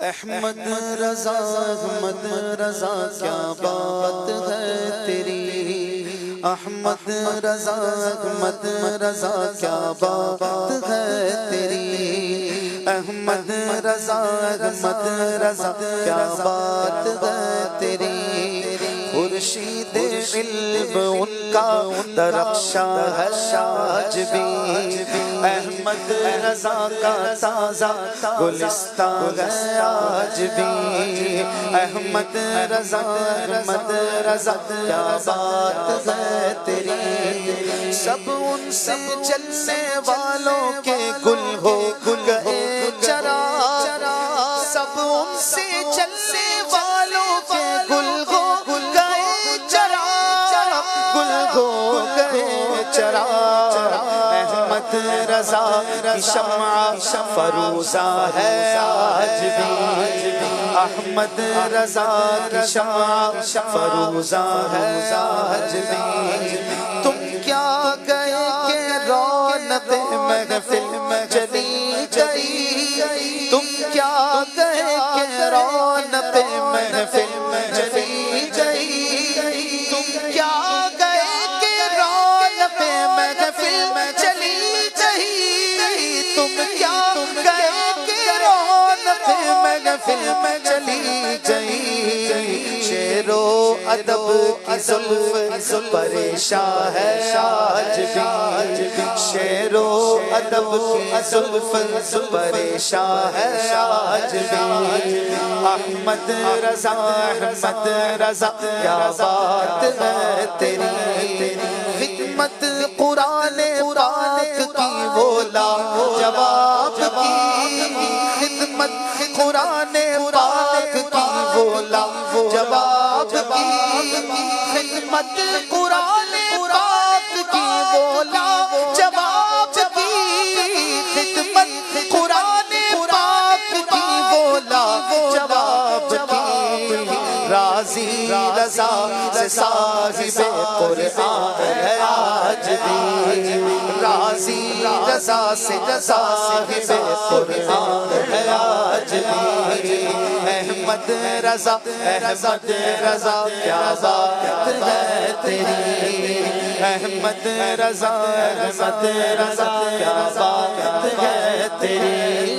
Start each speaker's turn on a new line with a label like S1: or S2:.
S1: احمد رضا احمد رضا کیا بات ہے تیری، احمد رضا احمد رضا کیا بات ہے تیری، احمد رضا احمد رضا کیا بات ہے تیری، خورشید علم ان کا درخشاں ہے آج بھی، احمد رضا کا تازہ گلستان ہے آج بھی، احمد رضا احمد رضا کیا بات ہے تیری، سب ان سے چلنے والوں کے گل ہو گئے چرا، سب ان سے چلنے والوں کے گل ہو گئے چرا، گل ہو گئے چرا، احمد رضا کی شمع فروزہ ہے آج بھی، احمد رضا کی شمع فروزہ ہے آج بھی، تم کیا گئے کہ رونق محفل میں چلی گئی، تم کیا گئے کہ رونق محفل میں چلی گئی، تم کیا گئے کہ رونق محفل میں چلی گئی، تم کیا گئے کہ رونق محفل میں چلی گئی، شعر و ادب کی زلف پریشان ہے آج بھی، شعر و ادب کی زلف پریشان ہے آج بھی، احمد رضا احمد رضا کیا بات ہے تیری، خدمت قرآن پاک کی وہ لاجواب کی، خدمت قرآن پاک کی وہ لاجواب کی، خدمت قرآن پاک کی وہ لاجواب کی، خدمت قرآن پاک کی وہ لاجواب کی، راضی رضا سے صاحب قرآن ہے آج بھی، راضی رضا سے صاحب قرآن ہے آج بھی، احمد رضا احمد رضا کیا بات ہے تیری، احمد رضا احمد رضا کیا بات ہے تیری،